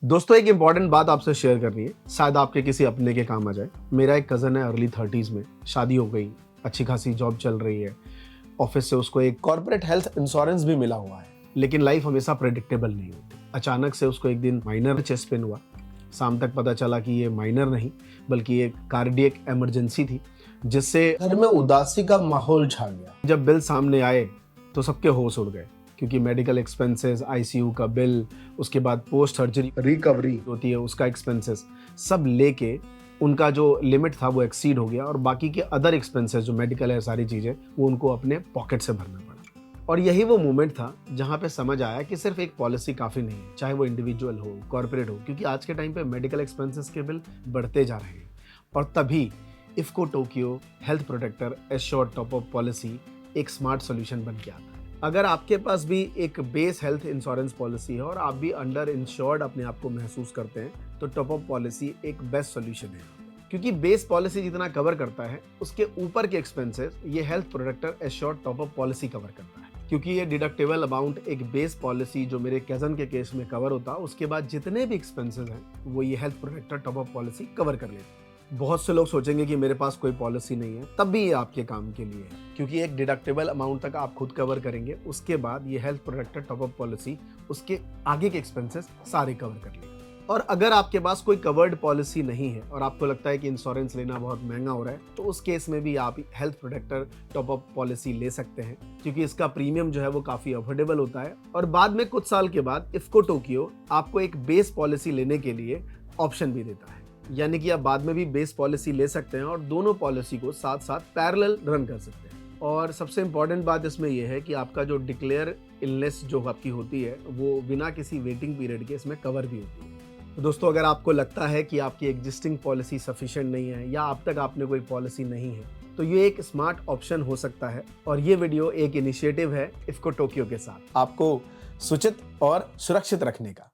दोस्तों एक इंपॉर्टेंट बात आपसे शेयर करनी है, शायद आपके किसी अपने के काम आ जाए। मेरा एक कज़न है अर्ली 30s में, शादी हो गई, अच्छी खासी जॉब चल रही है, ऑफिस से उसको एक कॉर्पोरेट हेल्थ इंश्योरेंस भी मिला हुआ है। लेकिन लाइफ हमेशा प्रेडिक्टेबल नहीं होती। अचानक से उसको एक दिन माइनर चेस्ट पेन हुआ। शाम तक पता चला कि ये माइनर नहीं बल्कि एक कार्डियक इमरजेंसी थी, जिससे घर में उदासी का माहौल छा गया। जब बिल सामने आए तो सबके होश उड़ गए, क्योंकि मेडिकल एक्सपेंसेस, आईसीयू का बिल, उसके बाद पोस्ट सर्जरी रिकवरी होती है उसका एक्सपेंसेस, सब लेके उनका जो लिमिट था वो एक्सीड हो गया और बाकी के अदर एक्सपेंसेस जो मेडिकल है सारी चीज़ें वो उनको अपने पॉकेट से भरना पड़ा। और यही वो मोमेंट था जहाँ पे समझ आया कि सिर्फ एक पॉलिसी काफ़ी नहीं है, चाहे वो इंडिविजुअल हो, कॉर्पोरेट हो, क्योंकि आज के टाइम पे मेडिकल एक्सपेंसेस के बिल बढ़ते जा रहे हैं। और तभी IFFCO Tokio health protector assured top up policy एक स्मार्ट सॉल्यूशन बन के आता है। अगर आपके पास भी एक बेस हेल्थ इंश्योरेंस पॉलिसी है और आप भी अंडर इंश्योर्ड अपने आप को महसूस करते हैं, तो टॉप अप पॉलिसी एक बेस्ट सॉल्यूशन है, क्योंकि बेस पॉलिसी जितना कवर करता है उसके ऊपर के एक्सपेंसेस ये health protector assured top up policy cover करता है। क्योंकि ये डिडक्टेबल अमाउंट एक बेस पॉलिसी जो मेरे कजन के केस में कवर होता है, उसके बाद जितने भी एक्सपेंसेस हैं वो ये health protector top up policy cover कर लेती है। बहुत से लोग सोचेंगे कि मेरे पास कोई पॉलिसी नहीं है, तब भी ये आपके काम के लिए है, क्योंकि एक डिडक्टेबल अमाउंट तक आप खुद कवर करेंगे, उसके बाद ये health protector top up policy उसके आगे के एक्सपेंसेस सारे कवर कर लेगी। और अगर आपके पास कोई कवर्ड पॉलिसी नहीं है और आपको लगता है कि इंश्योरेंस लेना बहुत महंगा हो रहा है, तो उस केस में भी आप health protector top up policy ले सकते हैं, क्योंकि इसका प्रीमियम जो है वो काफी अफोर्डेबल होता है। और बाद में कुछ साल के बाद इफ्को टोक्यो आपको एक बेस पॉलिसी लेने के लिए ऑप्शन भी देता है, यानी कि आप बाद में भी बेस पॉलिसी ले सकते हैं और दोनों पॉलिसी को साथ साथ पैरेलल रन कर सकते हैं। और सबसे इम्पॉर्टेंट बात इसमें यह है कि आपका जो डिक्लेयर इलनेस जो आपकी होती है वो बिना किसी वेटिंग पीरियड के इसमें कवर भी होती है। तो दोस्तों, अगर आपको लगता है कि आपकी एग्जिस्टिंग पॉलिसी सफिशिएंट नहीं है या अब तक आपने कोई पॉलिसी नहीं है, तो ये एक स्मार्ट ऑप्शन हो सकता है। और ये वीडियो एक इनिशिएटिव है इफ्को टोक्यो के साथ आपको सूचित और सुरक्षित रखने का।